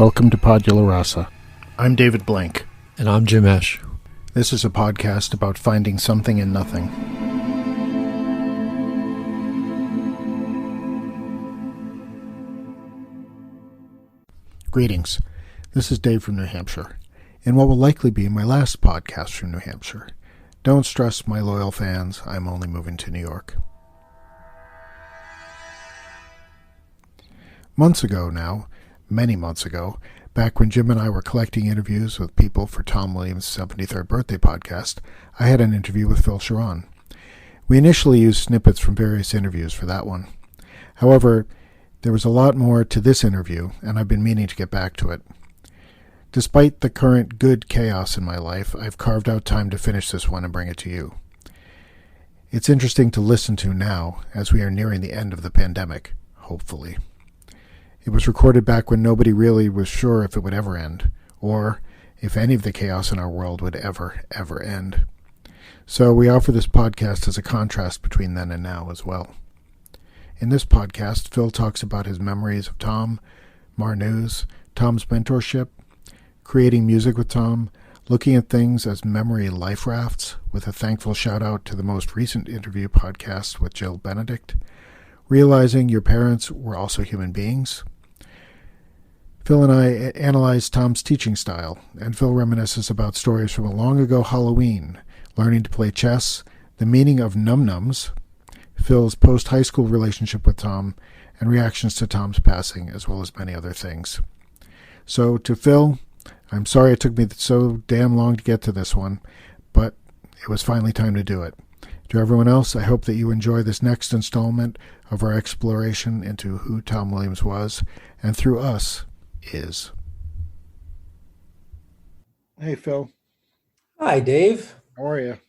Welcome to Podula Rasa. I'm David Blank. And I'm Jim Esch. This is a podcast about finding something in nothing. Greetings. This is Dave from New Hampshire, in what will likely be my last podcast from New Hampshire. Don't stress, my loyal fans, I'm only moving to New York. Months ago now, many months ago, back when Jim and I were collecting interviews with people for Thom Williams' 73rd birthday podcast, I had an interview with Phil Charron. We initially used snippets from various interviews for that one. However, there was a lot more to this interview, and I've been meaning to get back to it. Despite the current good chaos in my life, I've carved out time to finish this one and bring it to you. It's interesting to listen to now, as we are nearing the end of the pandemic, hopefully. It was recorded back when nobody really was sure if it would ever end, or if any of the chaos in our world would ever end. So we offer this podcast as a contrast between then and now as well. In this podcast, Phil talks about his memories of Thom, Mar News, Thom's mentorship, creating music with Thom, looking at things as memory life rafts, with a thankful shout out to the most recent interview podcast with Jill Benedict, realizing your parents were also human beings. Phil and I analyze Thom's teaching style, and Phil reminisces about stories from a long ago Halloween, learning to play chess, the meaning of num-nums, Phil's post-high school relationship with Thom, and reactions to Thom's passing, as well as many other things. So, to Phil, I'm sorry it took me so damn long to get to this one, but it was finally time to do it. To everyone else, I hope that you enjoy this next installment of our exploration into who Thom Williams was, and through us, is. Hey, Phil. Hi, Dave. How are you?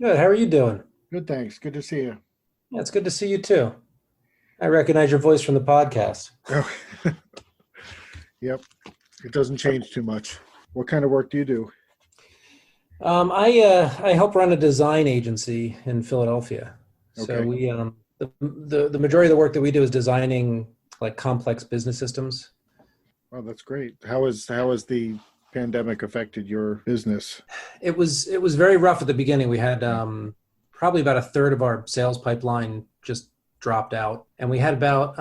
Good. How are you doing? Good, thanks. Good to see you. Yeah, it's good to see you too. I recognize your voice from the podcast. Oh. Yep. It doesn't change too much. What kind of work do you do? I help run a design agency in Philadelphia. Okay. So we the majority of the work that we do is designing like complex business systems. Well, that's great. How has the pandemic affected your business? It was very rough at the beginning. We had probably about a third of our sales pipeline just dropped out, and we had about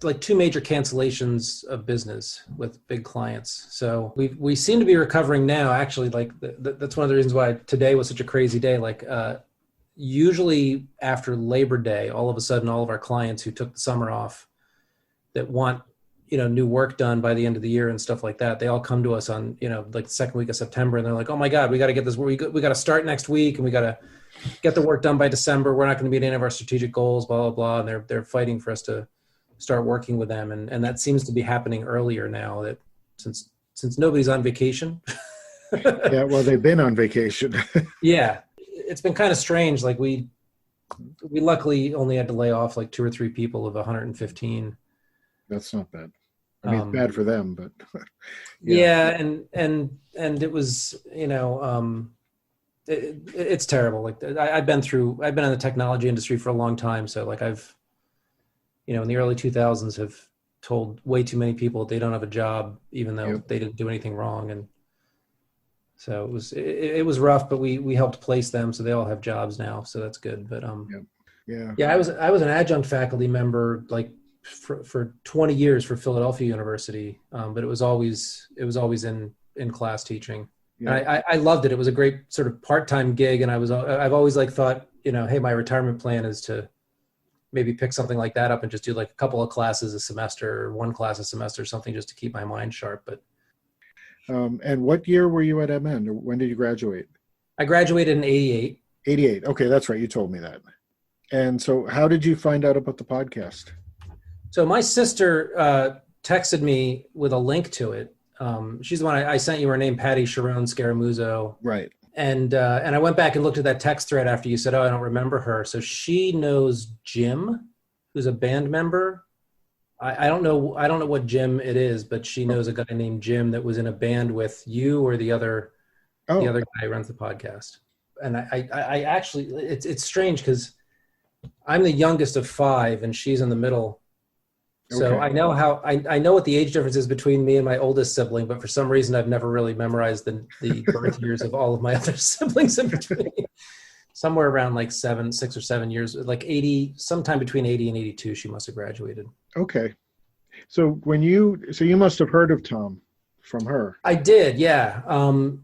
like two major cancellations of business with big clients. So we seem to be recovering now. Actually, like that's one of the reasons why today was such a crazy day. Like usually after Labor Day, all of a sudden, all of our clients who took the summer off that want new work done by the end of the year and stuff like that, they all come to us on, like the second week of September, and they're like, oh my God, we got to get this, we got to start next week, and we got to get the work done by December. We're not going to meet any of our strategic goals, blah, blah, blah. And they're fighting for us to start working with them. And that seems to be happening earlier now, that since nobody's on vacation. Yeah, well, they've been on vacation. Yeah. It's been kind of strange. Like we luckily only had to lay off like 2 or 3 people of 115. That's not bad. I mean, it's bad for them, but yeah. And it was, it's terrible. Like I've been in the technology industry for a long time. So like I've, in the early 2000s have told way too many people they don't have a job, even though they didn't do anything wrong. And so it was rough, but we helped place them. So they all have jobs now. So that's good. But, I was an adjunct faculty member, like, for 20 years for Philadelphia University, but it was always in class teaching. Yeah. And I loved it. It was a great sort of part-time gig, and I've always like thought, hey, my retirement plan is to maybe pick something like that up and just do like a couple of classes a semester, or 1 class a semester, something just to keep my mind sharp. But and what year were you at MN? Or when did you graduate? I graduated in 88. 88. Okay, that's right. You told me that. And so, how did you find out about the podcast? So my sister texted me with a link to it. She's the one I sent you her name, Patty Sharon Scaramuzzo. Right. And I went back and looked at that text thread after you said, oh, I don't remember her. So she knows Jim, who's a band member. I don't know what Jim it is, but she knows a guy named Jim that was in a band with you or the other guy who runs the podcast. And I actually, it's strange because I'm the youngest of 5 and she's in the middle So Okay. I know I know what the age difference is between me and my oldest sibling, but for some reason I've never really memorized the birth years of all of my other siblings in between. Somewhere around like 6 or 7 years, like 80, sometime between 80 and 82, she must have graduated. Okay. So you must have heard of Thom from her. I did, yeah.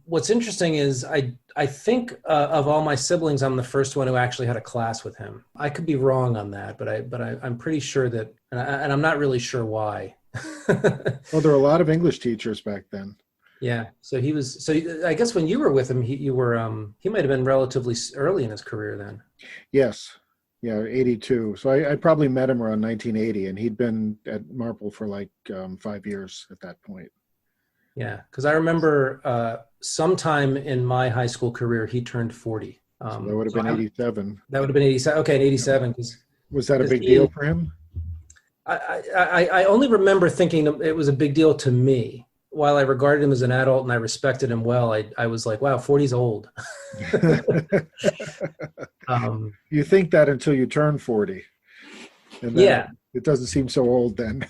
What's interesting is I think of all my siblings, I'm the first one who actually had a class with him. I could be wrong on that, but I'm pretty sure that, and I'm not really sure why. Well, there were a lot of English teachers back then. Yeah. So he was. So I guess when you were with him, he might have been relatively early in his career then. Yes. Yeah, 82. So I probably met him around 1980, and he'd been at Marple for like 5 years at that point. Yeah, because I remember sometime in my high school career, he turned 40. So that would have been 87. That would have been 87. Okay, in 87. Was that a big deal for him? I only remember thinking it was a big deal to me. While I regarded him as an adult and I respected him well, I was like, wow, 40's old. You think that until you turn 40. And yeah. It doesn't seem so old then.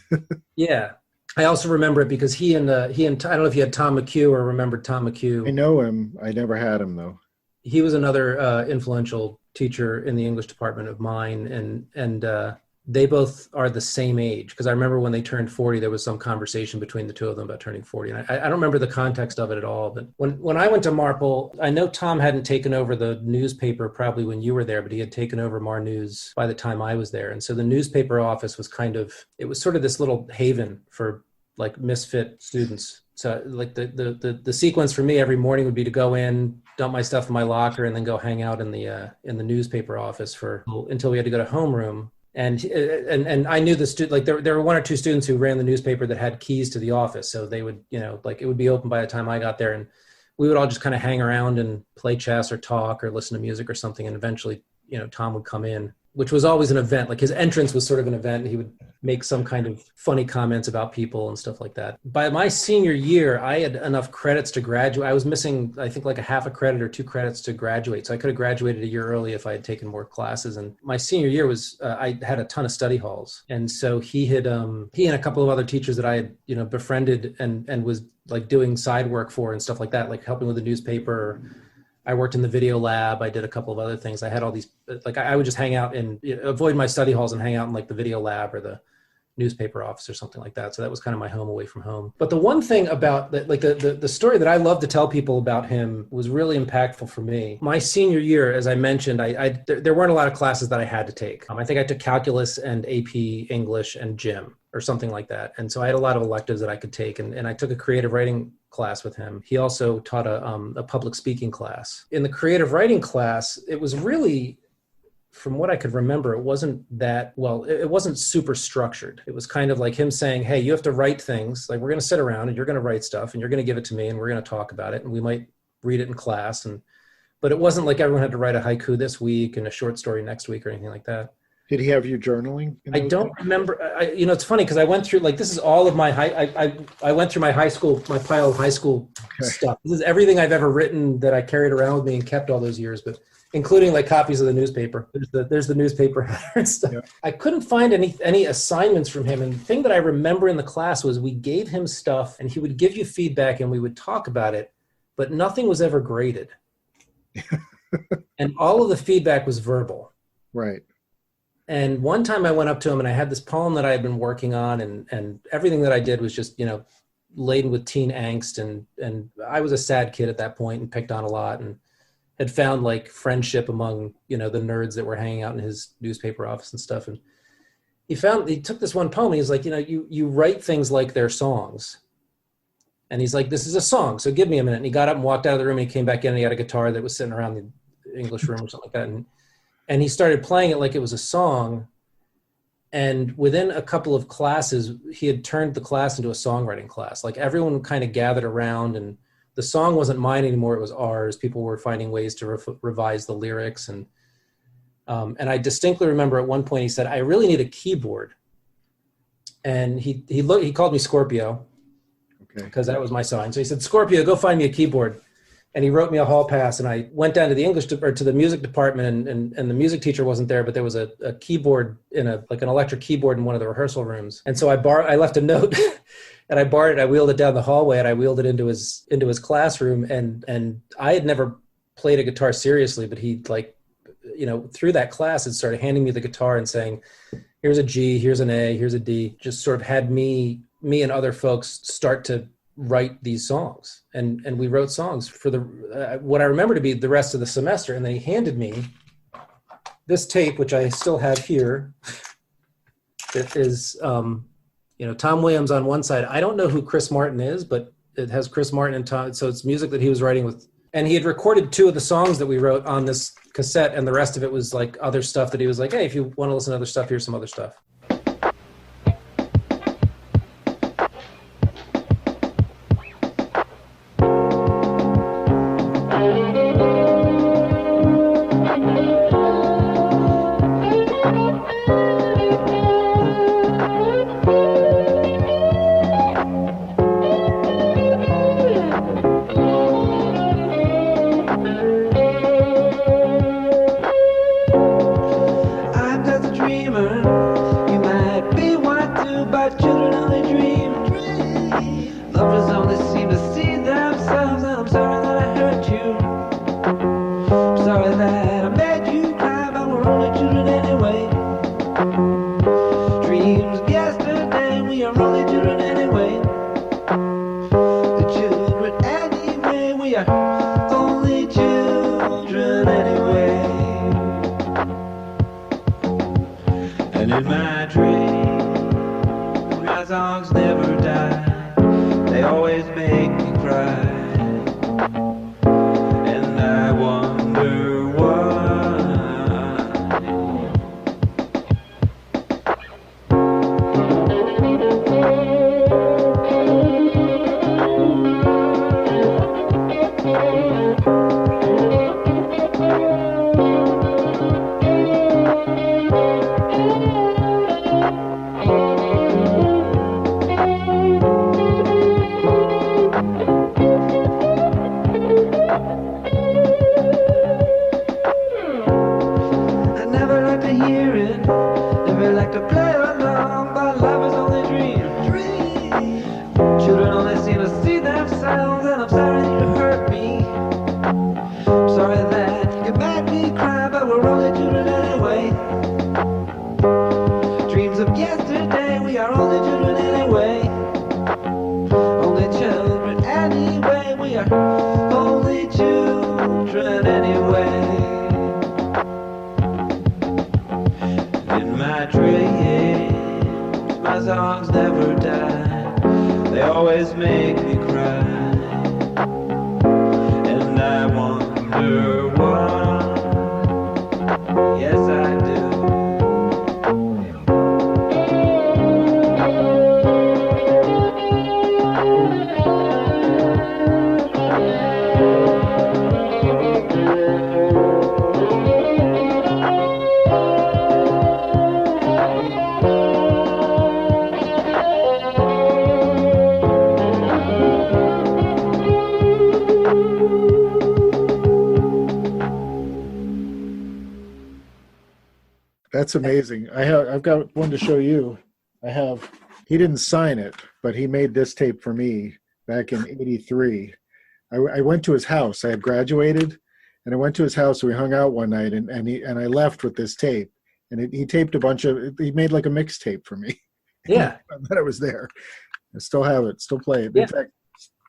Yeah. I also remember it because he and I don't know if you had Tom McHugh or remembered Tom McHugh. I know him. I never had him though. He was another influential teacher in the English department of mine, and they both are the same age. Because I remember when they turned 40, there was some conversation between the two of them about turning 40. And I don't remember the context of it at all. But when I went to Marple, I know Tom hadn't taken over the newspaper probably when you were there, but he had taken over Mar News by the time I was there. And so the newspaper office was it was sort of this little haven for like misfit students. So like the sequence for me every morning would be to go in, dump my stuff in my locker, and then go hang out in the newspaper office until we had to go to homeroom. And I knew the student, like there were one or two students who ran the newspaper that had keys to the office. So they would, like it would be open by the time I got there, and we would all just kind of hang around and play chess or talk or listen to music or something. And eventually, Tom would come in, which was always an event. Like his entrance was sort of an event. He would make some kind of funny comments about people and stuff like that. By my senior year, I had enough credits to graduate. I was missing, I think, like a half a credit or 2 credits to graduate. So I could have graduated a year early if I had taken more classes. And my senior year was, I had a ton of study halls. And so he and a couple of other teachers that I had, befriended and was like doing side work for and stuff like that, like helping with the newspaper. I worked in the video lab. I did a couple of other things. I had all these, like I would just hang out and avoid my study halls and hang out in like the video lab or the newspaper office or something like that. So that was kind of my home away from home. But the one thing about the story that I love to tell people about him was really impactful for me. My senior year, as I mentioned, there weren't a lot of classes that I had to take. I think I took calculus and AP English and gym or something like that. And so I had a lot of electives that I could take. And I took a creative writing class with him. He also taught a public speaking class. In the creative writing class, it was really, from what I could remember, it wasn't super structured. It was kind of like him saying, hey, you have to write things. Like, we're going to sit around and you're going to write stuff and you're going to give it to me and we're going to talk about it. And we might read it in class. But it wasn't like everyone had to write a haiku this week and a short story next week or anything like that. Did he have you journaling? I don't remember. It's funny because I went through, like, this is all of my I went through my pile of high school stuff. This is everything I've ever written that I carried around with me and kept all those years, but including like copies of the newspaper. There's the newspaper and stuff. Yeah. I couldn't find any assignments from him. And the thing that I remember in the class was we gave him stuff and he would give you feedback and we would talk about it, but nothing was ever graded. And all of the feedback was verbal. Right. And one time I went up to him and I had this poem that I had been working on and everything that I did was just, laden with teen angst. And I was a sad kid at that point and picked on a lot and had found like friendship among, the nerds that were hanging out in his newspaper office and stuff. And he took this one poem and he's like, you write things like they're songs. And he's like, this is a song, so give me a minute. And he got up and walked out of the room and he came back in and he had a guitar that was sitting around the English room or something like that. And he started playing it like it was a song. And within a couple of classes, he had turned the class into a songwriting class. Like everyone kind of gathered around and the song wasn't mine anymore. It was ours. People were finding ways to revise the lyrics. And I distinctly remember at one point he said, I really need a keyboard. And he called me Scorpio because that was my sign. So he said, Scorpio, go find me a keyboard. and he wrote me a hall pass, and I went down to the or to the music department, and the music teacher wasn't there, but there was a keyboard like an electric keyboard in one of the rehearsal rooms. And so I left a note and I borrowed it, I wheeled it down the hallway, and I wheeled it into his classroom. And I had never played a guitar seriously, but he, like, you know, through that class, had started handing me the guitar and saying, here's a G, here's an A, here's a D. Just sort of had me and other folks start to write these songs, and we wrote songs for what I remember to be the rest of the semester. And then he handed me this tape, which I still have here. It is, you know, Tom Williams on one side. I don't know who Chris Martin is, but it has Chris Martin and Tom. So it's music that he was writing with, and he had recorded 2 of the songs that we wrote on this cassette, and the rest of it was like other stuff that he was like, hey, if you want to listen to other stuff, here's some other stuff. That's amazing. I've got one to show you. He didn't sign it, but he made this tape for me back in '83. I went to his house. I had graduated, and I went to his house. We hung out one night, and I left with this tape. And he taped he made like a mixtape for me. Yeah. That it was there. I still have it, still play it. Yeah. In fact,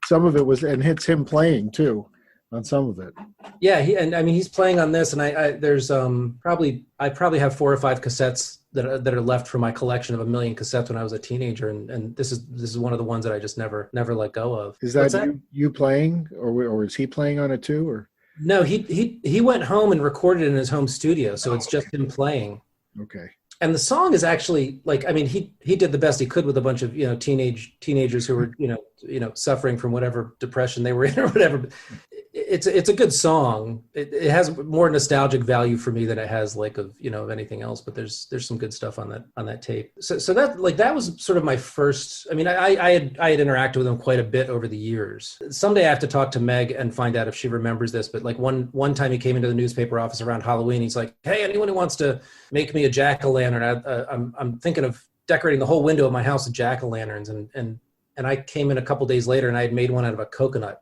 some of it was, and it's him playing too on some of it. Yeah, he's playing on this, and there's probably have 4 or 5 cassettes that are left from my collection of 1 million cassettes when I was a teenager, and this is one of the ones that I just never let go of. Is that you playing, or is he playing on it too, or? No, he went home and recorded it in his home studio, so it's just him playing. Okay. And the song is actually he did the best he could with a bunch of teenagers who were suffering from whatever depression they were in or whatever. it's a good song. It has more nostalgic value for me than it has like of anything else. But there's some good stuff on that tape. So that was sort of my first. I mean, I had interacted with him quite a bit over the years. Someday I have to talk to Meg and find out if she remembers this. But like one time he came into the newspaper office around Halloween. He's like, "Hey, anyone who wants to make me a jack-o'-lantern? I'm thinking of decorating the whole window of my house with jack-o'-lanterns." And I came in a couple days later and I had made one out of a coconut,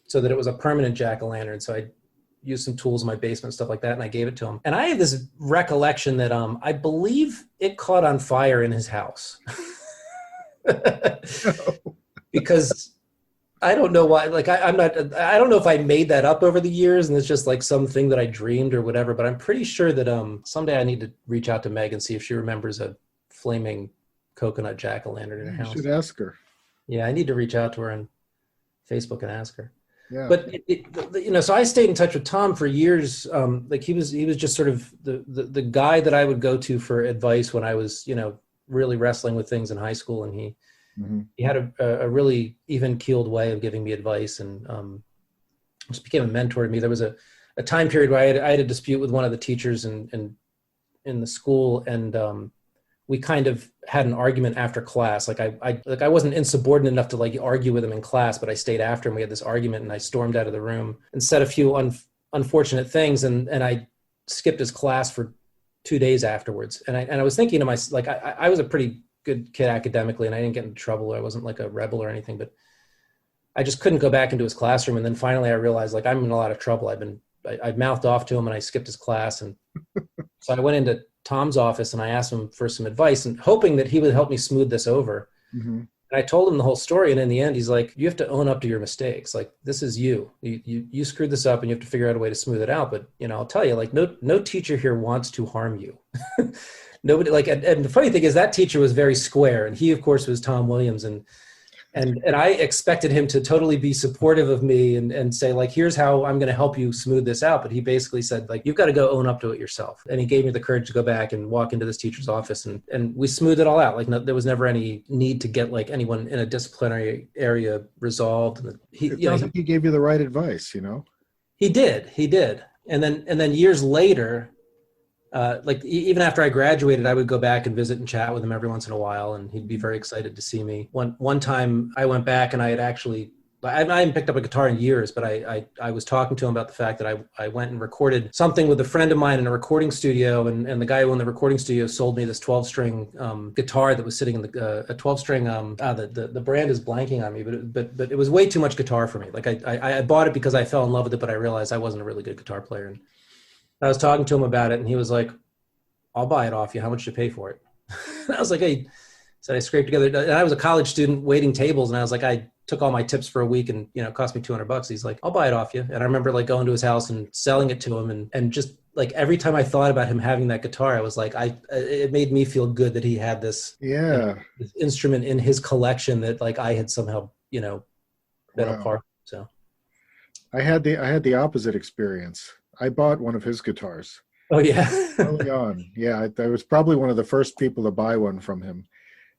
so that it was a permanent jack-o'-lantern. So I used some tools in my basement, stuff like that, and I gave it to him. And I have this recollection that I believe it caught on fire in his house. Because I don't know why. Like I don't know if I made that up over the years and it's just like something that I dreamed or whatever. But I'm pretty sure that someday I need to reach out to Meg and see if she remembers a flaming coconut jack-o'-lantern in her house. You should ask her. Yeah, I need to reach out to her on Facebook and ask her. Yeah. But so I stayed in touch with Thom for years. Like he was just sort of the guy that I would go to for advice when I was really wrestling with things in high school, and he had a really even keeled way of giving me advice, and just became a mentor to me. There was a time period where I had a dispute with one of the teachers in the school, and we kind of had an argument after class. Like I wasn't insubordinate enough to like argue with him in class, but I stayed after him. We had this argument and I stormed out of the room and said a few unfortunate things. And I skipped his class for 2 days afterwards. And I was thinking to myself, like, I was a pretty good kid academically and I didn't get into trouble. I wasn't like a rebel or anything, but I just couldn't go back into his classroom. And then finally I realized like I'm in a lot of trouble. I mouthed off to him and I skipped his class. And so I went into Thom's office and I asked him for some advice and hoping that he would help me smooth this over. And I told him the whole story. And in the end, he's like, you have to own up to your mistakes. Like, this is you screwed this up and you have to figure out a way to smooth it out. But, I'll tell you, like, no teacher here wants to harm you. Nobody and the funny thing is that teacher was very square. And he, of course, was Thom Williams. And I expected him to totally be supportive of me and say, like, here's how I'm going to help you smooth this out. But he basically said, like, you've got to go own up to it yourself. And he gave me the courage to go back and walk into this teacher's office. And we smoothed it all out. Like, there was never any need to get, like, anyone in a disciplinary area resolved. And It sounds like he gave you the right advice, He did. And then years later, like even after I graduated, I would go back and visit and chat with him every once in a while, and he'd be very excited to see me. One time I went back and I hadn't picked up a guitar in years, but I was talking to him about the fact that I went and recorded something with a friend of mine in a recording studio, and the guy who owned the recording studio sold me this 12-string guitar that was sitting in a 12-string. The brand is blanking on me, but it was way too much guitar for me. Like I bought it because I fell in love with it, but I realized I wasn't a really good guitar player. And I was talking to him about it and he was like, I'll buy it off you. How much did you pay for it? I was like, hey, so I scraped together. And I was a college student waiting tables. And I was like, I took all my tips for a week and, it cost me $200. He's like, I'll buy it off you. And I remember like going to his house and selling it to him. And just like every time I thought about him having that guitar, I was like, it made me feel good that he had this, this instrument in his collection that like I had somehow, been a part of. So I had the opposite experience. I bought one of his guitars. Oh yeah. Early on. Yeah. I was probably one of the first people to buy one from him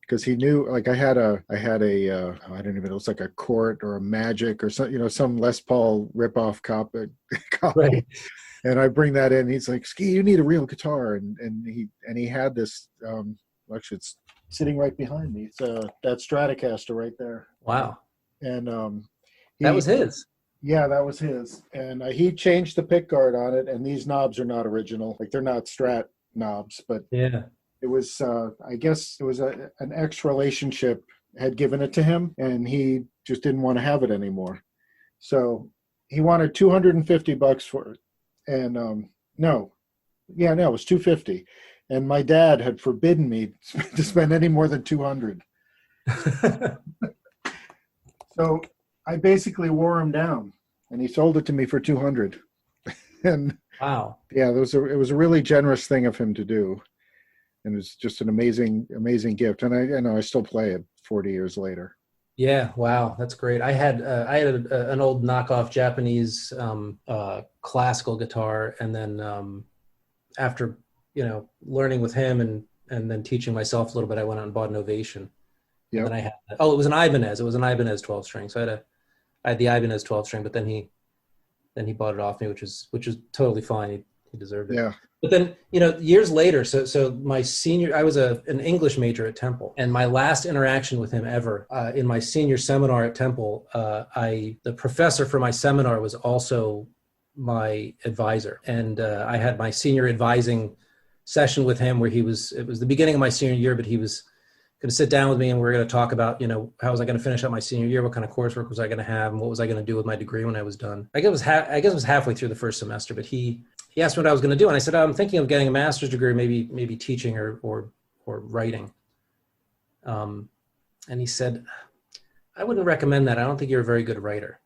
because he knew, like I had a I don't even know, it's like a Court or a Magic or some, some Les Paul ripoff copy. Right. And I bring that in. He's like, Ski, you need a real guitar. And he had this, actually it's sitting right behind me. It's that Stratocaster right there. Wow. And that was his. Yeah, that was his. And he changed the pick guard on it, and these knobs are not original. Like, they're not Strat knobs, but yeah, it was, I guess it was an ex-relationship had given it to him, and he just didn't want to have it anymore. So he wanted $250 for it. And it was $250. And my dad had forbidden me to spend any more than $200. So I basically wore him down, and he sold it to me for $200. And wow, yeah, it was a really generous thing of him to do, and it was just an amazing gift. And I still play it 40 years later. Yeah, wow, that's great. I had an old knockoff Japanese classical guitar, and then after learning with him and then teaching myself a little bit, I went out and bought an Ovation. Yeah. And I had it was an Ibanez. It was an Ibanez 12-string. So I had the Ibanez 12-string, but then he then he bought it off me, which was totally fine. He deserved it. Yeah. But then, years later, so my senior, I was an English major at Temple, and my last interaction with him ever in my senior seminar at Temple, the professor for my seminar was also my advisor, and I had my senior advising session with him where it was the beginning of my senior year, but he was going to sit down with me and we were going to talk about, how was I going to finish up my senior year? What kind of coursework was I going to have? And what was I going to do with my degree when I was done? I guess it was halfway through the first semester, but he asked me what I was going to do. And I said, I'm thinking of getting a master's degree, maybe teaching or writing. And he said, I wouldn't recommend that. I don't think you're a very good writer.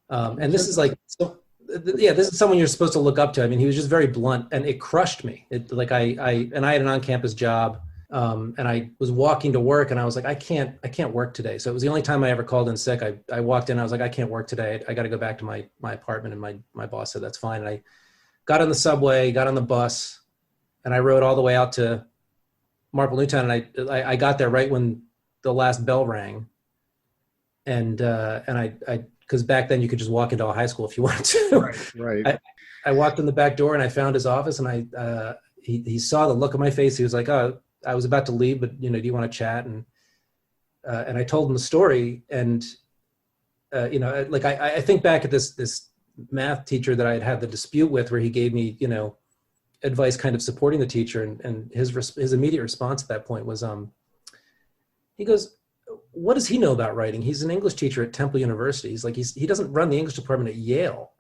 And this is this is someone you're supposed to look up to. I mean, he was just very blunt and it crushed me. I had an on-campus job. And I was walking to work and I was like, I can't work today. So it was the only time I ever called in sick. I walked in, I was like, I can't work today. I got to go back to my apartment. And my boss said, that's fine. And I got on the subway, got on the bus, and I rode all the way out to Marple Newtown. And I got there right when the last bell rang. And because back then you could just walk into a high school if you wanted to. Right. I walked in the back door and I found his office and he saw the look on my face. He was like, oh, I was about to leave, but do you want to chat? And I told him the story, and I think back at this math teacher that I had the dispute with, where he gave me advice, kind of supporting the teacher, and his immediate response at that point was he goes, "What does he know about writing? He's an English teacher at Temple University. He's like he doesn't run the English department at Yale."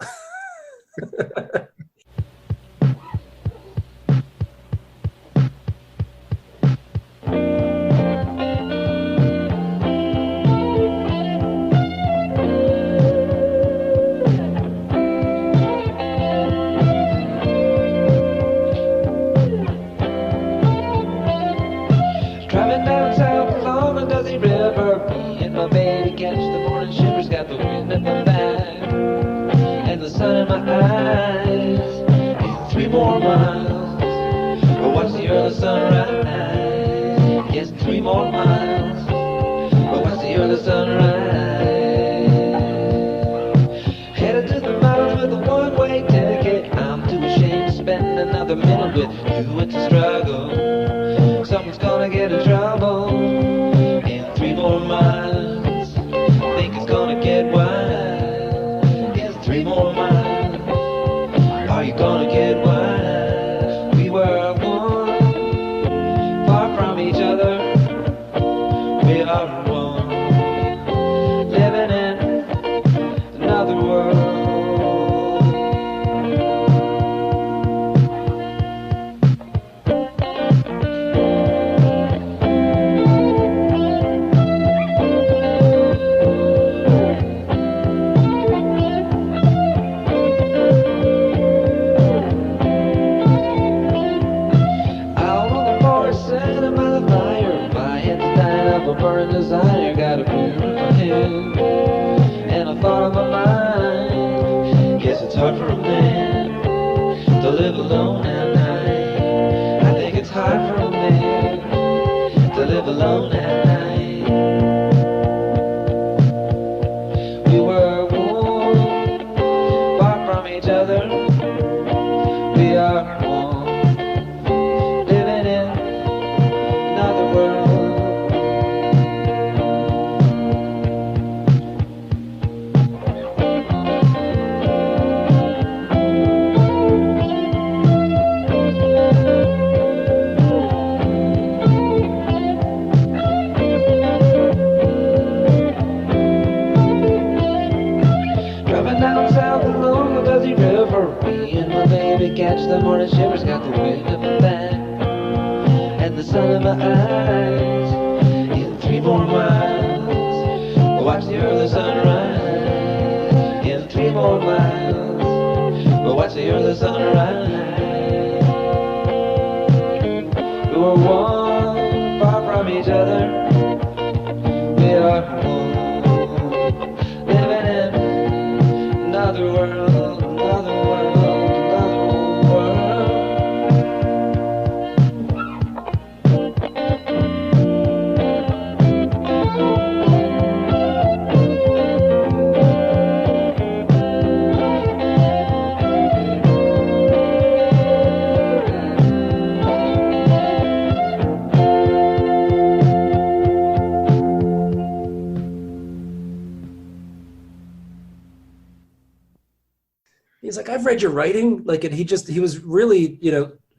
he's like, I've read your writing. Like, and he was really,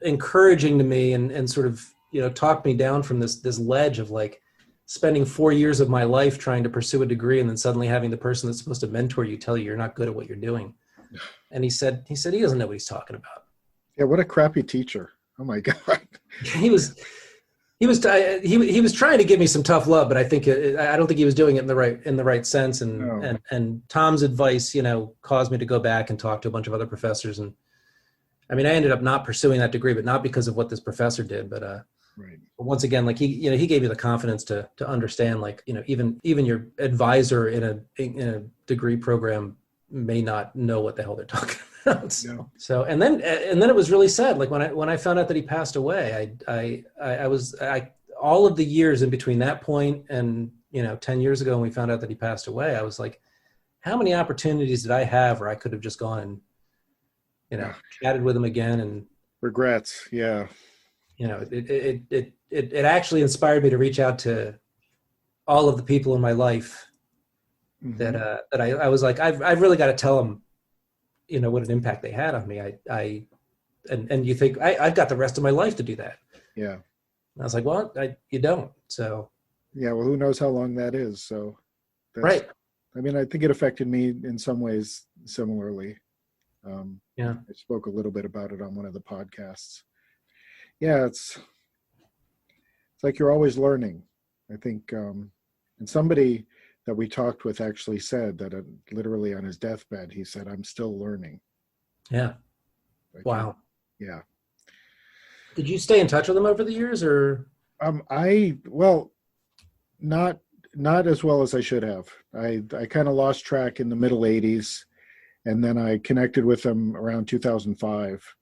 encouraging to me and sort of, talked me down from this ledge of like spending 4 years of my life trying to pursue a degree and then suddenly having the person that's supposed to mentor you tell you you're not good at what you're doing. And he said he doesn't know what he's talking about. Yeah. What a crappy teacher. Oh my God. He was trying to give me some tough love, but I don't think he was doing it in the right sense. And Tom's advice, caused me to go back and talk to a bunch of other professors. And I mean, I ended up not pursuing that degree, but not because of what this professor did, but right. But once again, like he gave me the confidence to understand, like, even your advisor in a degree program may not know what the hell they're talking about. So and then it was really sad. Like when I found out that he passed away, I was all of the years in between that point and 10 years ago when we found out that he passed away, I was like, how many opportunities did I have where I could have just gone and chatted with him again? And regrets. Yeah. It actually inspired me to reach out to all of the people in my life that I was like, I've really got to tell them, what an impact they had on me. And you think I've got the rest of my life to do that. Yeah. And I was like, well, you don't. So. Yeah. Well, who knows how long that is. So. Right. I mean, I think it affected me in some ways similarly. I spoke a little bit about it on one of the podcasts. Yeah. It's like you're always learning. I think, and somebody that we talked with actually said that literally on his deathbed, he said, I'm still learning. Yeah. Like, wow. Yeah. Did you stay in touch with him over the years or? Not as well as I should have. I kind of lost track in the middle 80s, and then I connected with him around 2005.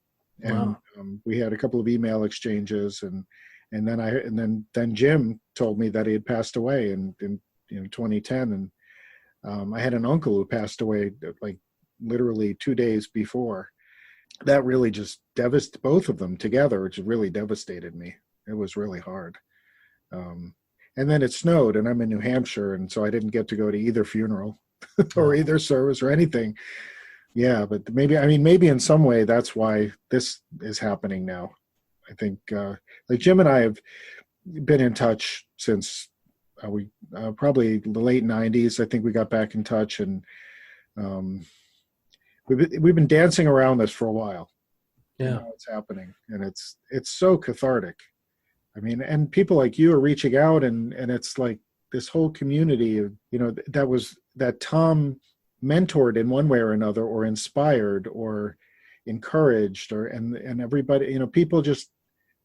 And wow. We had a couple of email exchanges, and then Jim told me that he had passed away in 2010, and I had an uncle who passed away like literally 2 days before. That really just devastated both of them together, which really devastated me. It was really hard. And then it snowed, and I'm in New Hampshire, and so I didn't get to go to either funeral or either service or anything. Yeah, but maybe in some way that's why this is happening now. I think like Jim and I have been in touch since we probably the late 90s. I think we got back in touch, and we've been dancing around this for a while. Yeah, it's happening, and it's so cathartic. I mean, and people like you are reaching out, and it's like this whole community of, that Thom mentored in one way or another, or inspired or encouraged, and everybody, people just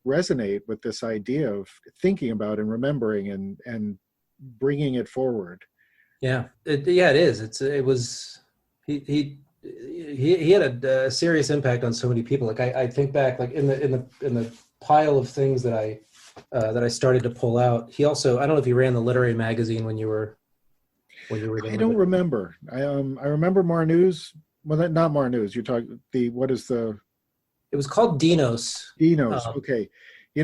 resonate with this idea of thinking about and remembering and bringing it forward. Yeah, it is. He had a serious impact on so many people. Like I think back, like in the pile of things that I started to pull out. He also, I don't know if you ran the literary magazine when you were. I don't remember. I remember Mar News. Well, not Mar News. You're talking what is the? It was called Dinos. Okay. He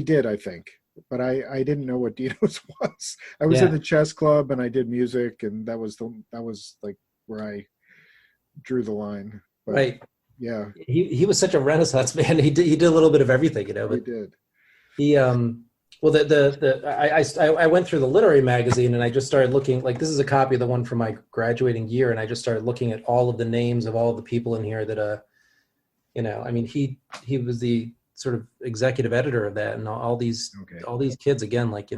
did, I think, but I didn't know what Dinos was. I was in the chess club and I did music, and that was like where I drew the line. But, right. Yeah. He was such a Renaissance man. He did a little bit of everything, But he did. He well I went through the literary magazine and I just started looking, like, this is a copy of the one from my graduating year, and I just started looking at all of the names of all of the people in here that he was the sort of executive editor of that, and all these kids, again, like,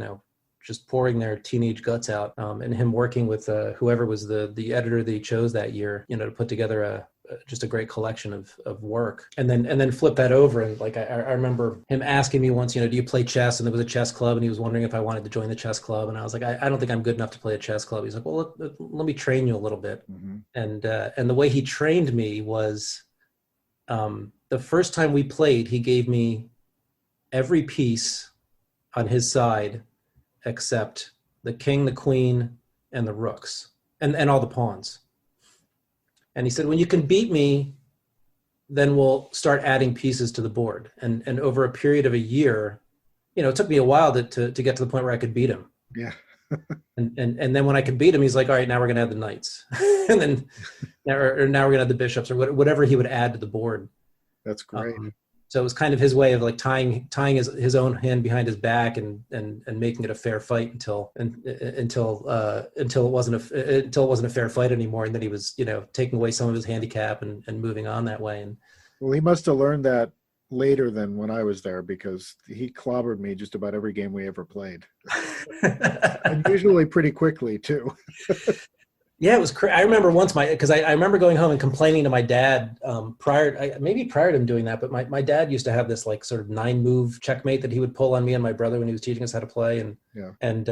just pouring their teenage guts out, and him working with whoever was the editor that he chose that year, to put together just a great collection of work, and then flip that over. And like, I remember him asking me once, do you play chess? And there was a chess club, and he was wondering if I wanted to join the chess club. And I was like, I don't think I'm good enough to play a chess club. He's like, well, let me train you a little bit. Mm-hmm. And the way he trained me was, the first time we played, he gave me every piece on his side except the king, the queen, and the rooks, and all the pawns. And he said, when you can beat me, then we'll start adding pieces to the board. And over a period of a year, it took me a while to get to the point where I could beat him. Yeah. and then when I could beat him, he's like, all right, now we're going to add the knights. and or now we're gonna have the bishops, or whatever he would add to the board. That's great. So it was kind of his way of like tying his own hand behind his back and making it a fair fight until it wasn't a fair fight anymore, and then he was taking away some of his handicap and moving on that way. And well, he must have learned that later than when I was there, because he clobbered me just about every game we ever played, and usually pretty quickly too. Yeah, it was I remember once because I remember going home and complaining to my dad prior to him doing that, but my dad used to have this like sort of 9-move checkmate that he would pull on me and my brother when he was teaching us how to play, and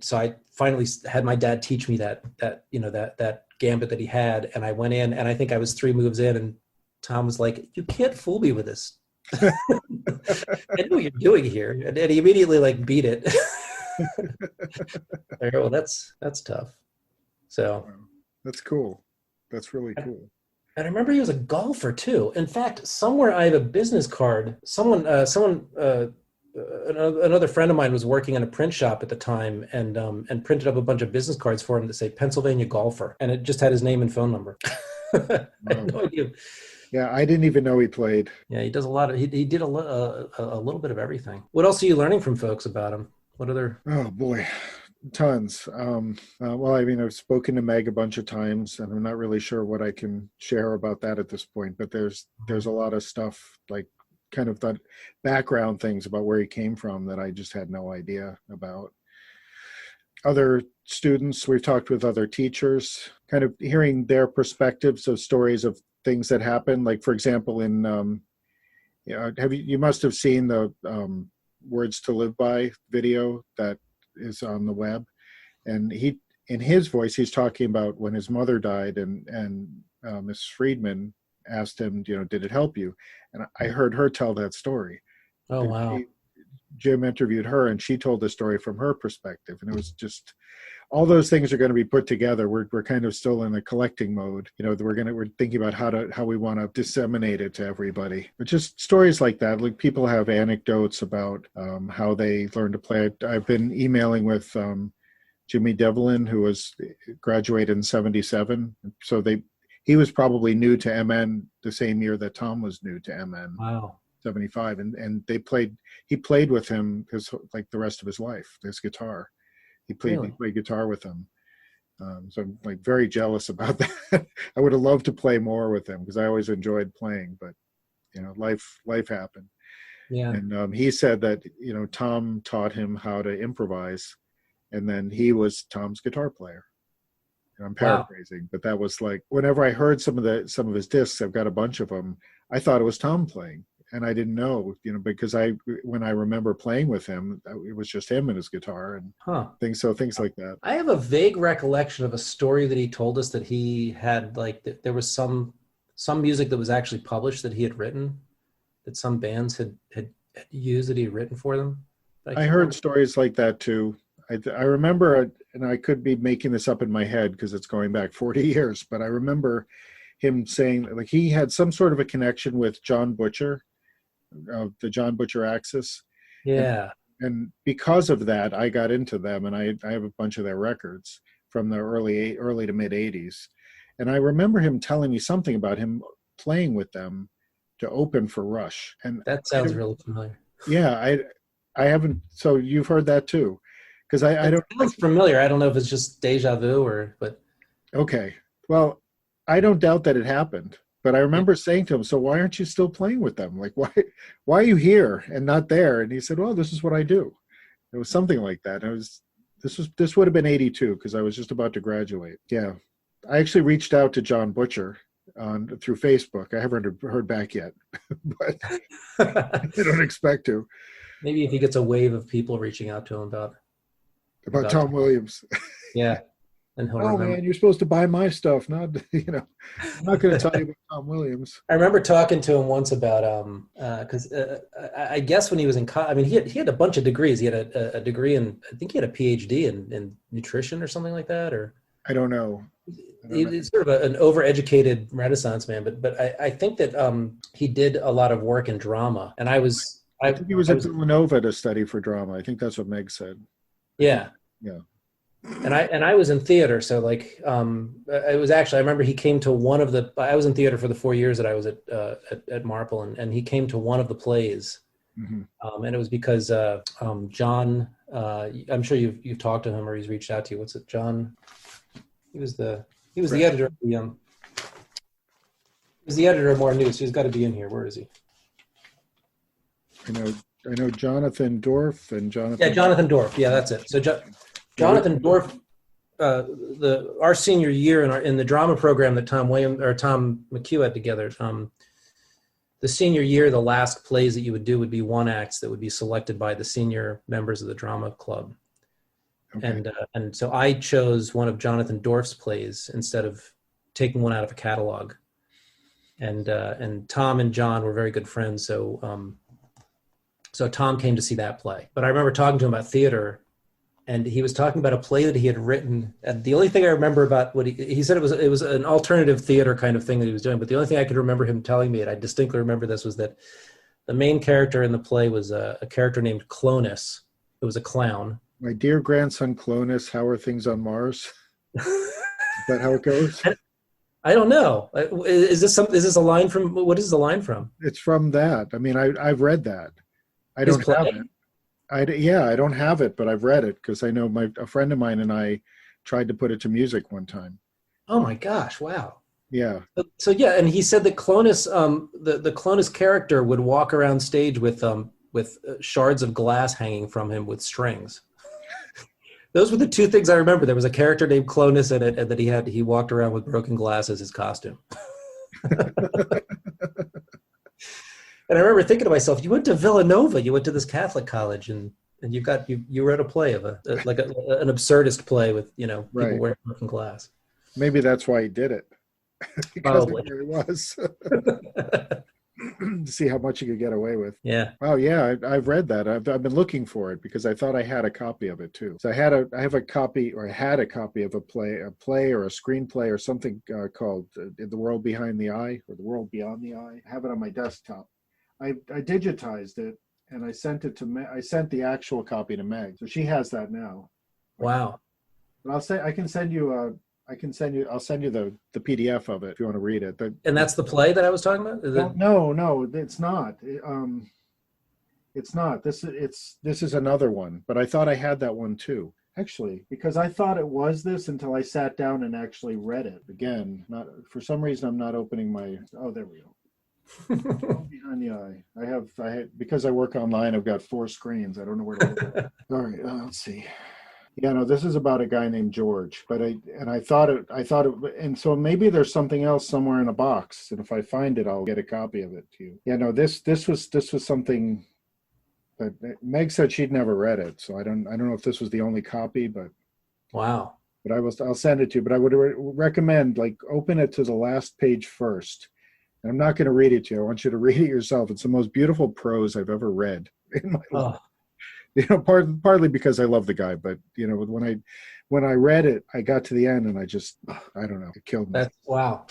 so I finally had my dad teach me that gambit that he had, and I went in and I think I was 3 moves in, and Thom was like, "You can't fool me with this." I know what you're doing here, and he immediately like beat it. I go, well, that's tough. So that's cool. That's really cool. And I remember he was a golfer too. In fact, somewhere I have a business card. Another friend of mine was working in a print shop at the time, and printed up a bunch of business cards for him that say Pennsylvania golfer, and it just had his name and phone number. I had no idea. Yeah, I didn't even know he played. Yeah, he does a lot of. He did a little bit of everything. What else are you learning from folks about him? What other? Oh boy. Tons. Well, I mean, I've spoken to Meg a bunch of times, and I'm not really sure what I can share about that at this point, but there's a lot of stuff, like kind of the background things about where he came from that I just had no idea about. Other students, we've talked with other teachers, kind of hearing their perspectives of stories of things that happened. Like, for example, in, you must have seen the Words to Live By video that is on the web, and he, in his voice, he's talking about when his mother died, and Miss Friedman asked him, did it help you? And I heard her tell that story. Oh, wow. Jim interviewed her, and she told the story from her perspective, and it was just, all those things are going to be put together. We're kind of still in a collecting mode. We're thinking about how we want to disseminate it to everybody. But just stories like that, like people have anecdotes about how they learned to play. I've been emailing with Jimmy Devlin, who was graduated in '77. So he was probably new to MN the same year that Thom was new to MN. Wow. 75, and he played with him like the rest of his life, his guitar. He played guitar with him. So I'm like very jealous about that. I would have loved to play more with him because I always enjoyed playing, but life happened. Yeah. And he said that Thom taught him how to improvise, and then he was Thom's guitar player. And I'm paraphrasing, but that was like, whenever I heard some of his discs, I've got a bunch of them, I thought it was Thom playing. And I didn't know, because when I remember playing with him, it was just him and his guitar and things like that. I have a vague recollection of a story that he told us that he had, like, there was some music that was actually published that he had written, that some bands had used, that he had written for them. I heard stories like that too. I remember, and I could be making this up in my head because it's going back 40 years, but I remember him saying like he had some sort of a connection with John Butcher, the John Butcher Axis. Yeah. And because of that, I got into them, and I have a bunch of their records from the early to mid 80s. And I remember him telling me something about him playing with them to open for Rush. And that sounds really familiar. Yeah, I haven't. So you've heard that too, because I don't. It sounds familiar. I don't know if it's just deja vu but. Okay, well, I don't doubt that it happened. But I remember saying to him, so why aren't you still playing with them? Like, why are you here and not there? And he said, well, this is what I do. It was something like that. This would have been 82 because I was just about to graduate. Yeah. I actually reached out to John Butcher through Facebook. I haven't heard back yet, but I don't expect to. Maybe if he gets a wave of people reaching out to him about Thom Williams. Yeah. And man, you're supposed to buy my stuff, not I'm not going to tell you about Thom Williams. I remember talking to him once about because I guess when he was in college, I mean he had a bunch of degrees. He had a degree in, I think he had a PhD in nutrition or something like that, or I don't know. He's sort of an overeducated Renaissance man, but I think that he did a lot of work in drama, and I think he was at Villanova to study for drama. I think that's what Meg said. Yeah. Yeah. And I was in theater, so like it was actually, I remember he came to one of the, I was in theater for the 4 years that I was at Marple, and he came to one of the plays, and it was because John, I'm sure you've talked to him or he's reached out to you. What's it, John? He was the editor of the he was the editor of More News. So he's got to be in here. Where is he? I know Jonathan Dorff and Jonathan. Yeah, Jonathan Dorff. Yeah, that's it. So Jonathan Dorff, our senior year in the drama program that Thom McHugh had together. The senior year, the last plays that you would do would be one acts that would be selected by the senior members of the drama club. Okay. And so I chose one of Jonathan Dorff's plays instead of taking one out of a catalog. And Thom and John were very good friends, so Thom came to see that play. But I remember talking to him about theater, and he was talking about a play that he had written. And the only thing I remember about what he said, it was an alternative theater kind of thing that he was doing. But the only thing I could remember him telling me, and I distinctly remember this, was that the main character in the play was a character named Clonus. It was a clown. My dear grandson Clonus, how are things on Mars? Is that how it goes? I don't know. Is this a line from? What is the line from? It's from that. I mean, I've read that. I don't have it. I don't have it, but I've read it because I know a friend of mine and I tried to put it to music one time. Oh my gosh! Wow. Yeah. So yeah, and he said that Clonus, the Clonus character would walk around stage with shards of glass hanging from him with strings. Those were the two things I remember. There was a character named Clonus in it, and that he walked around with broken glass as his costume. And I remember thinking to myself, you went to Villanova, you went to this Catholic college, and you wrote a play of an absurdist play with people wearing broken glass. Maybe that's why he did it. Because probably. It really was. To see how much you could get away with. Yeah. Oh yeah, I've read that. I've been looking for it because I thought I had a copy of it too. So I had a copy of a play or a screenplay or something called The World Behind the Eye or The World Beyond the Eye. I have it on my desktop. I digitized it and I sent it to I sent the actual copy to Meg, so she has that now. Wow. But I'll send you the PDF of it if you want to read it. And that's the play that I was talking about? No, it's not. It's not. This is another one, but I thought I had that one too. Actually, because I thought it was this until I sat down and actually read it again. Not for some reason I'm not opening my. Oh, there we go. Behind the eye. I have because I work online. I've got 4 screens. I don't know where to look. All right, let's see. Yeah, no, this is about a guy named George, but I thought it, and so maybe there's something else somewhere in a box, and if I find it, I'll get a copy of it to you. Yeah, no, this was something that Meg said she'd never read it, so I don't know if this was the only copy, but wow. But I'll send it to you. But I would recommend open it to the last page first. And I'm not going to read it to you. I want you to read it yourself. It's the most beautiful prose I've ever read in my life. Partly because I love the guy, but when I read it, I got to the end and I just, I don't know, it killed me. Wow.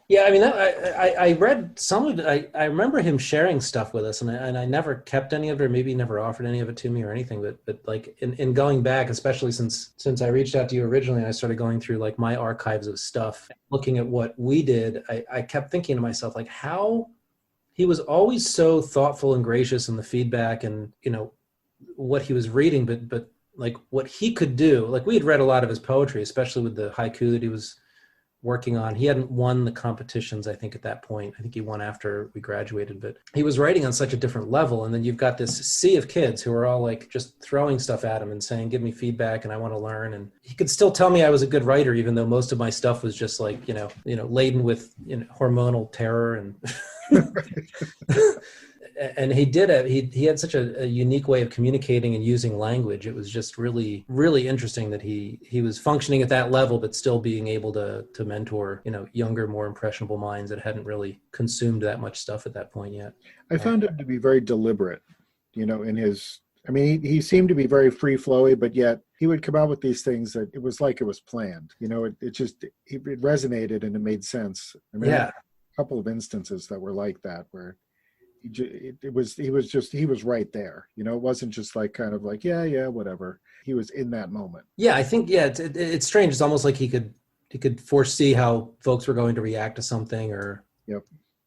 Yeah, I mean, I read some of it. I remember him sharing stuff with us, and I never kept any of it, or maybe never offered any of it to me or anything. But like in going back, especially since I reached out to you originally, and I started going through like my archives of stuff, looking at what we did. I kept thinking to myself, like, how he was always so thoughtful and gracious in the feedback, and what he was reading, but like what he could do. Like we had read a lot of his poetry, especially with the haiku that he was working on. He hadn't won the competitions, I think, at that point. I think he won after we graduated, but he was writing on such a different level. And then you've got this sea of kids who are all like just throwing stuff at him and saying, give me feedback and I want to learn. And he could still tell me I was a good writer, even though most of my stuff was just like, laden with hormonal terror and and he had such a unique way of communicating and using language. It was just really, really interesting that he was functioning at that level, but still being able to mentor, younger, more impressionable minds that hadn't really consumed that much stuff at that point yet. I found him to be very deliberate, in his, I mean, he seemed to be very free flowy, but yet he would come out with these things that it was like it was planned, it resonated and it made sense. I mean, yeah. A couple of instances that were like that, where he was right there. It wasn't just like kind of like, yeah, whatever. He was in that moment. Yeah, I think, it's strange. It's almost like he could foresee how folks were going to react to something or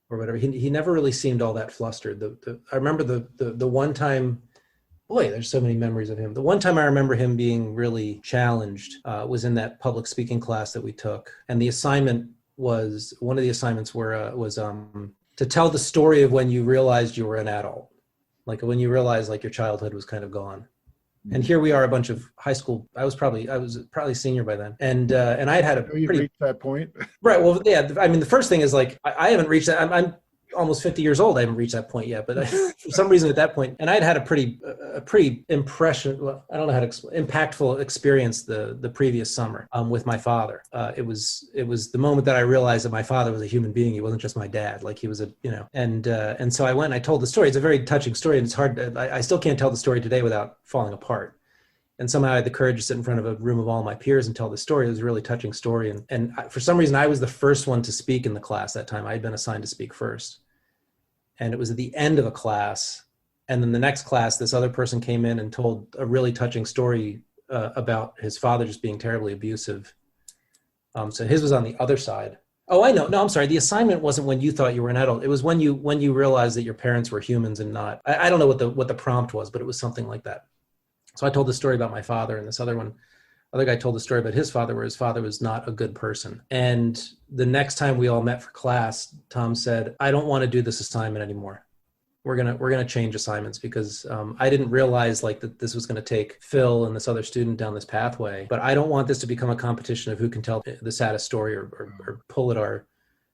whatever. He never really seemed all that flustered. I remember the one time, boy, there's so many memories of him. The one time I remember him being really challenged was in that public speaking class that we took. And the assignment was, one of the assignments was to tell the story of when you realized you were an adult, like when you realized like your childhood was kind of gone. Mm-hmm. And here we are, a bunch of high school. I was probably senior by then, and I had a you pretty reached that point, right? Well, yeah. I mean, the first thing is like I haven't reached that. I'm almost 50 years old. I haven't reached that point yet, but for some reason at that point, and I'd had a pretty impression. Well, I don't know how to impactful experience the previous summer with my father. It was the moment that I realized that my father was a human being. He wasn't just my dad. Like he was and so I went and I told the story. It's a very touching story, and it's hard. I still can't tell the story today without falling apart. And somehow I had the courage to sit in front of a room of all my peers and tell the story. It was a really touching story. And for some reason, I was the first one to speak in the class that time. I had been assigned to speak first. And it was at the end of a class. And then the next class, this other person came in and told a really touching story about his father just being terribly abusive. So his was on the other side. Oh, I know. No, I'm sorry. The assignment wasn't when you thought you were an adult. It was when you realized that your parents were humans and not. I don't know what the prompt was, but it was something like that. So I told the story about my father, and this other guy told the story about his father, where his father was not a good person. And the next time we all met for class, Thom said, I don't want to do this assignment anymore. We're gonna change assignments, because I didn't realize like that this was going to take Phil and this other student down this pathway. But I don't want this to become a competition of who can tell the saddest story or pull at our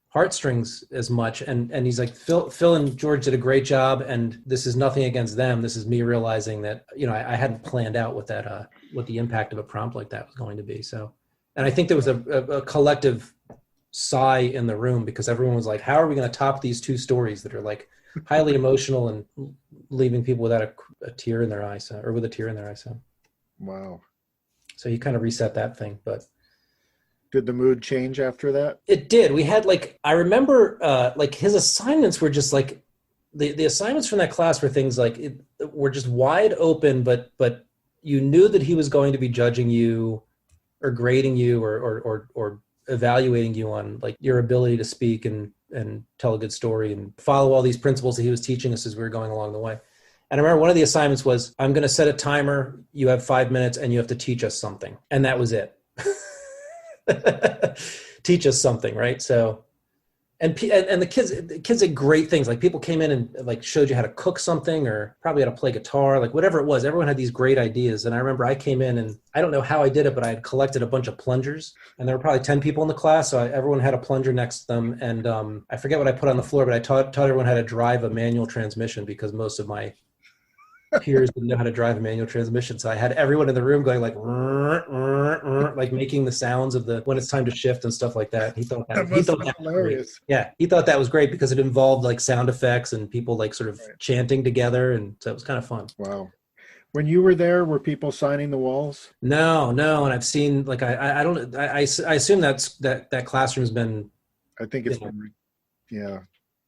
heartstrings as much. And he's like, Phil and George did a great job, and this is nothing against them. This is me realizing that I hadn't planned out what the impact of a prompt like that was going to be. So, and I think there was a collective sigh in the room, because everyone was like, how are we going to top these two stories that are like highly emotional and leaving people without a tear in their eye, or with a tear in their eye. So wow. So he kind of reset that thing. But did the mood change after that? It did. We had I remember his assignments were just like, the assignments from that class were things like were just wide open, but you knew that he was going to be judging you or grading you or evaluating you on like your ability to speak and tell a good story and follow all these principles that he was teaching us as we were going along the way. And I remember one of the assignments was, I'm going to set a timer. You have 5 minutes and you have to teach us something. And that was it. Teach us something, right? So, and the kids did great things. Like people came in and like showed you how to cook something, or probably how to play guitar, like whatever it was. Everyone had these great ideas. And I remember I came in and I don't know how I did it, but I had collected a bunch of plungers, and there were probably 10 people in the class. So everyone had a plunger next to them. And I forget what I put on the floor, but I taught everyone how to drive a manual transmission, because most of my peers didn't know how to drive a manual transmission. So I had everyone in the room going like making the sounds of when it's time to shift and stuff like that. He thought that was hilarious. Yeah, he thought that was great because it involved like sound effects and people like sort of chanting together, and so it was kind of fun. Wow. When you were there, were people signing the walls? No, and I've seen like I assume that classroom's been I think it's been, yeah.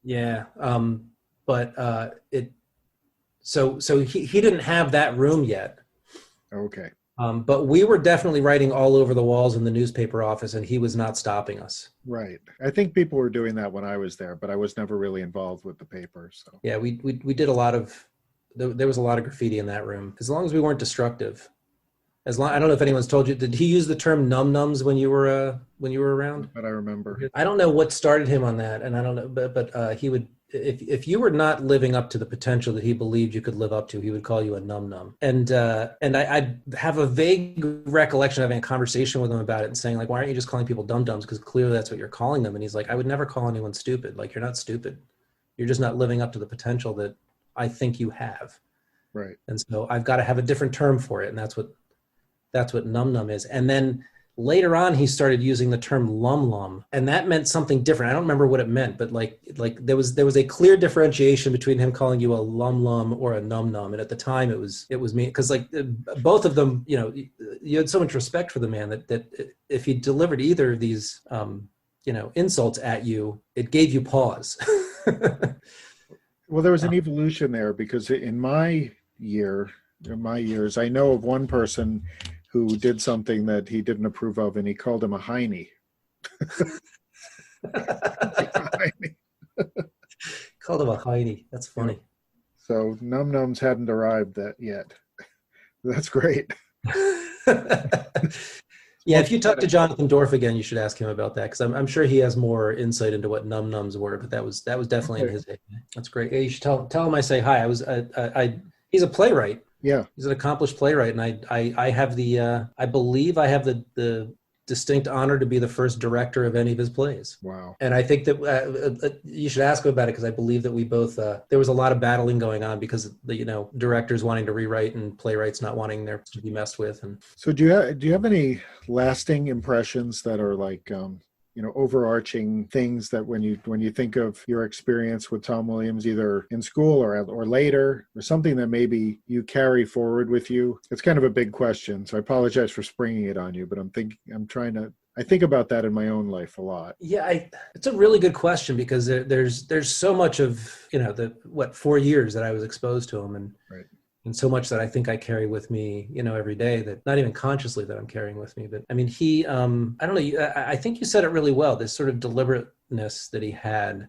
Yeah. But so he didn't have that room yet. Okay. But we were definitely writing all over the walls in the newspaper office, and he was not stopping us. Right. I think people were doing that when I was there, but I was never really involved with the paper. So Yeah, we did a lot of, there was a lot of graffiti in that room, as long as we weren't destructive. I don't know if anyone's told you, did he use the term num-nums when you were around? but I remember. I don't know what started him on that, and I don't know, but he would, if you were not living up to the potential that he believed you could live up to, he would call you a num-num. And I have a vague recollection of having a conversation with him about it and saying, like, why aren't you just calling people dum-dums? Because clearly that's what you're calling them. And he's like, I would never call anyone stupid. Like, you're not stupid. You're just not living up to the potential that I think you have. Right. And so I've got to have a different term for it. And that's what num-num is. And then later on, he started using the term lum-lum, and that meant something different. I don't remember what it meant, but like there was a clear differentiation between him calling you a lum-lum or a num-num. And at the time it was me, because like both of them, you had so much respect for the man that if he delivered either of these, insults at you, it gave you pause. Well, there was an evolution there, because in my years, I know of one person who did something that he didn't approve of, and he called him a heiny. Called him a heiny. That's funny. So num-nums hadn't arrived yet. That's great. Yeah, if you talk to Jonathan Dorff again, you should ask him about that, because I'm sure he has more insight into what num-nums were. But that was definitely in his day. That's great. Yeah, you should tell him I say hi. He's a playwright. Yeah, he's an accomplished playwright, and I have I believe I have the distinct honor to be the first director of any of his plays. Wow. And I think that you should ask him about it, because I believe that we both there was a lot of battling going on, because the directors wanting to rewrite and playwrights not wanting theirs to be messed with. And so do you have any lasting impressions that are like overarching things that when you think of your experience with Thom Williams, either in school or later, or something that maybe you carry forward with you? It's kind of a big question, so I apologize for springing it on you, but I think about that in my own life a lot. Yeah, it's a really good question, because there's so much of the 4 years that I was exposed to him, and right. And so much that I think I carry with me, every day, that not even consciously that I'm carrying with me. But I mean, he, I don't know, I think you said it really well, this sort of deliberateness that he had,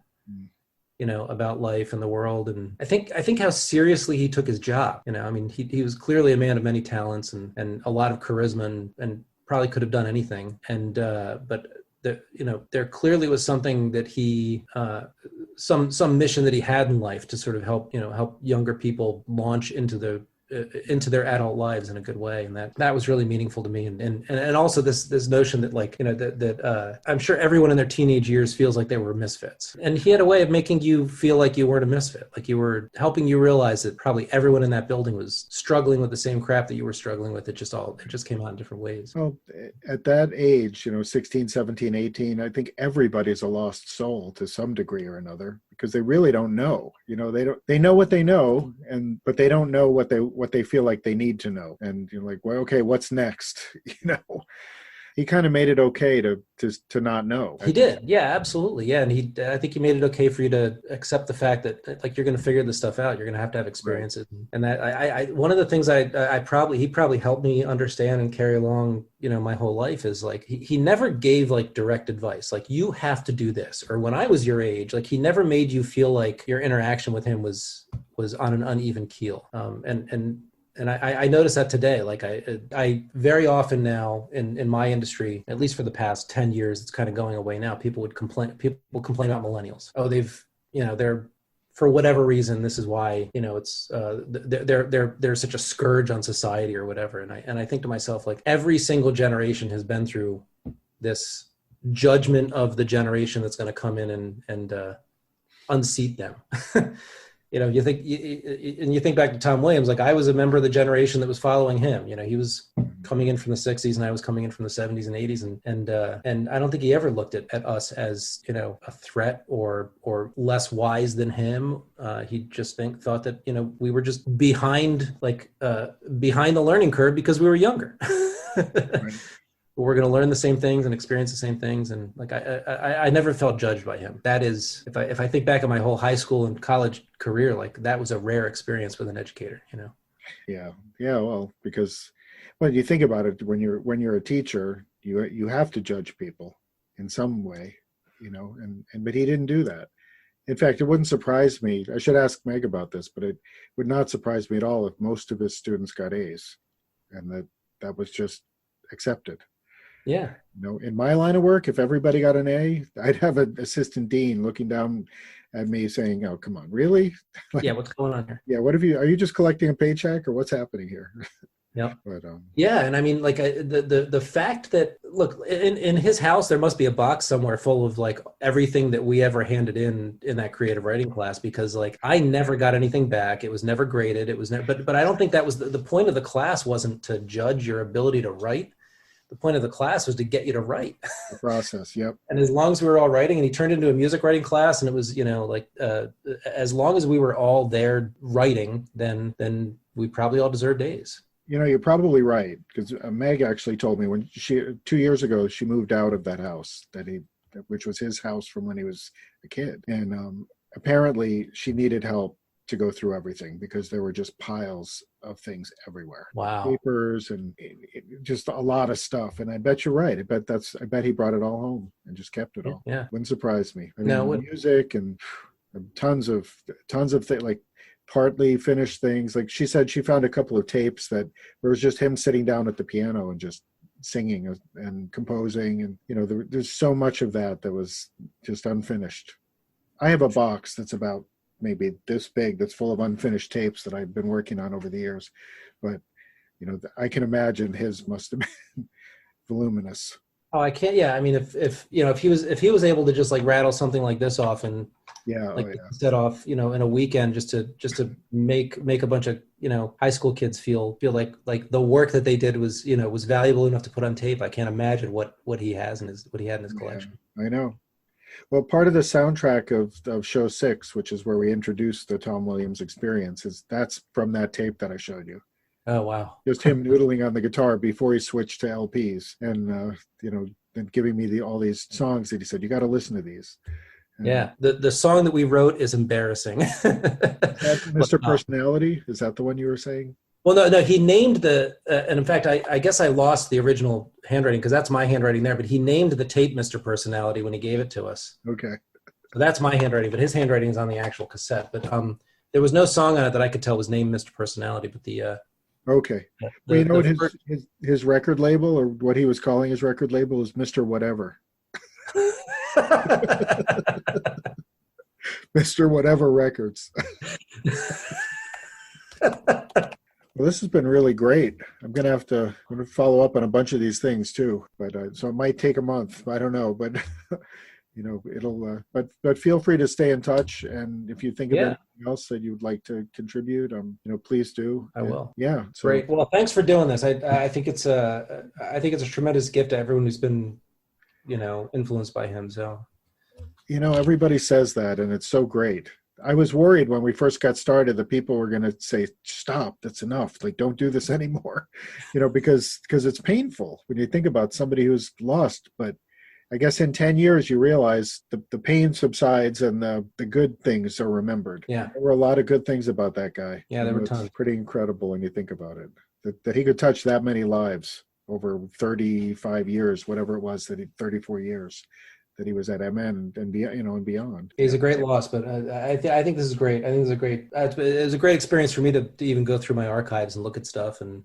about life and the world. And I think how seriously he took his job. I mean, he was clearly a man of many talents and a lot of charisma, and probably could have done anything. And, but there clearly was something that he, some mission that he had in life to sort of help younger people launch into their adult lives in a good way. And that was really meaningful to me. And also this notion that I'm sure everyone in their teenage years feels like they were misfits. And he had a way of making you feel like you weren't a misfit, like you were helping you realize that probably everyone in that building was struggling with the same crap that you were struggling with. It just came out in different ways. Well, at that age, 16, 17, 18, I think everybody's a lost soul to some degree or another, because they really don't know. They know what they know, but they don't know what they feel like they need to know. And you're like, well, okay, what's next? He kind of made it okay to not know. He did. Yeah, absolutely. Yeah. And I think he made it okay for you to accept the fact that like, you're going to figure this stuff out. You're going to have experiences. Right. And that I one of the things he probably helped me understand and carry along, my whole life, is like, he never gave like direct advice. Like, you have to do this. Or when I was your age, like, he never made you feel like your interaction with him was on an uneven keel. And I notice that today. Like, I very often now in my industry, at least for the past 10 years, it's kind of going away now. People complain about millennials. Oh, they're, for whatever reason, this is why, it's they're such a scourge on society or whatever. And I think to myself, like, every single generation has been through this judgment of the generation that's going to come in and unseat them. You think back to Thom Williams, like, I was a member of the generation that was following him. He was coming in from the 60s and I was coming in from the 70s and 80s. And I don't think he ever looked at us as, a threat or less wise than him. He just thought that, we were just behind the learning curve because we were younger. Right. we're going to learn the same things and experience the same things. And like, I never felt judged by him. That is, if I think back on my whole high school and college career, like that was a rare experience with an educator, you know? Yeah. Yeah. Well, because when you think about it, when you're a teacher, you have to judge people in some way, you know, and but he didn't do that. In fact, it wouldn't surprise me. I should ask Meg about this, but it would not surprise me at all if most of his students got A's, and that was just accepted. Yeah. You know, in my line of work, if everybody got an A, I'd have an assistant dean looking down at me saying, "Oh, come on, really? Like, Yeah. What's going on here? yeah, are you just collecting a paycheck or what's happening here?" Yeah. But yeah. And I mean, like the fact that, look, in his house, there must be a box somewhere full of like everything that we ever handed in that creative writing class, because like I never got anything back. It was never graded. It was never, but I don't think that was the point of the class. Wasn't to judge your ability to write. The point of the class was to get you to write. the process, yep. And as long as we were all writing, and he turned into a music writing class, and it was, you know, like as long as we were all there writing, then we probably all deserved A's. You know, you're probably right, because Meg actually told me when 2 years ago, she moved out of that house which was his house from when he was a kid. And apparently she needed help to go through everything because there were just piles of things everywhere. Wow. Papers and just a lot of stuff. And I bet you're right. I bet he brought it all home and just kept it all. Yeah. Wouldn't surprise me. I mean, No, music and tons of things, like partly finished things. Like she said, she found a couple of tapes that there was just him sitting down at the piano and just singing and composing. And, you know, there's so much of that was just unfinished. I have a box that's about maybe this big that's full of unfinished tapes that I've been working on over the years. But, you know, I can imagine his must have been voluminous. Oh, I can't. Yeah. I mean, if you know, if he was able to just like rattle something like this off and set off, you know, in a weekend, just to make a bunch of, you know, high school kids feel like the work that they did was, you know, was valuable enough to put on tape. I can't imagine what he had in his collection. Yeah, I know. Well, part of the soundtrack of show 6, which is where we introduced the Thom Williams experience, that's from that tape that I showed you. Oh, wow. Just him noodling on the guitar before he switched to LPs, and you know, and giving me all these songs that he said, you got to listen to these. And yeah, the song that we wrote is embarrassing. That's Mr. Personality. Is that the one you were saying? Well, no, he named and in fact, I guess I lost the original handwriting because that's my handwriting there, but he named the tape Mr. Personality when he gave it to us. Okay. So that's my handwriting, but his handwriting is on the actual cassette. But there was no song on it that I could tell was named Mr. Personality, but okay. Well, you know what his record label, or what he was calling his record label, is Mr. Whatever. Mr. Whatever Records. Well, this has been really great. I'm going to follow up on a bunch of these things too, but so it might take a month. I don't know, but you know, it'll. But feel free to stay in touch, and if you think of anything else that you'd like to contribute, you know, please do. I will. Yeah. So. Great. Well, thanks for doing this. I think it's a tremendous gift to everyone who's been, you know, influenced by him. So. You know, everybody says that, and it's so great. I was worried when we first got started that people were going to say, stop, that's enough. Like, don't do this anymore, you know, because it's painful when you think about somebody who's lost. But I guess in 10 years, you realize the pain subsides and the good things are remembered. Yeah. There were a lot of good things about that guy. Yeah, there were tons. It's pretty incredible when you think about it, that he could touch that many lives over 35 years, whatever it was, 34 years. That he was at MN and beyond. He's a great loss, but I think this is great. I think it was a great experience for me to even go through my archives and look at stuff and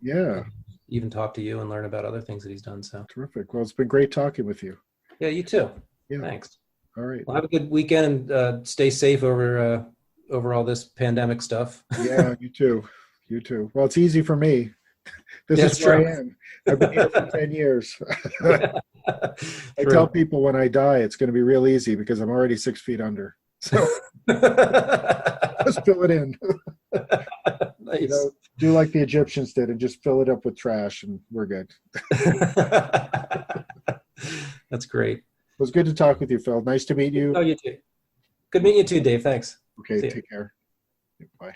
even talk to you and learn about other things that he's done. So terrific. Well, it's been great talking with you. Yeah, you too. Yeah. Thanks. All right. Well, have a good weekend and stay safe over all this pandemic stuff. Yeah, you too. You too. Well, it's easy for me. This is where I am. I've been here for 10 years. I tell people when I die, it's going to be real easy because I'm already 6 feet under. So just fill it in. Nice. You know, do like the Egyptians did and just fill it up with trash and we're good. That's great. It was good to talk with you, Phil. Nice to meet you. Oh, you too. Good meeting you too, Dave. Thanks. Okay, take care. Bye.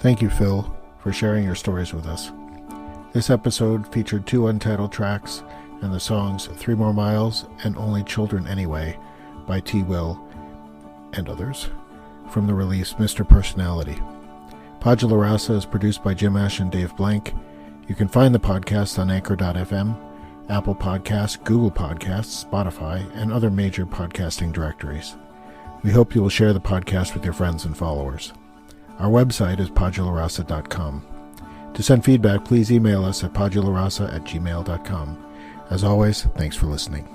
Thank you, Phil, for sharing your stories with us. This episode featured 2 untitled tracks and the songs 3 More Miles and Only Children Anyway by T. Will and others from the release Mr. Personality. Pagula Rasa is produced by Jim Ash and Dave Blank. You can find the podcast on Anchor.fm, Apple Podcasts, Google Podcasts, Spotify, and other major podcasting directories. We hope you will share the podcast with your friends and followers. Our website is padularasa.com. To send feedback, please email us at padularasa@gmail.com. As always, thanks for listening.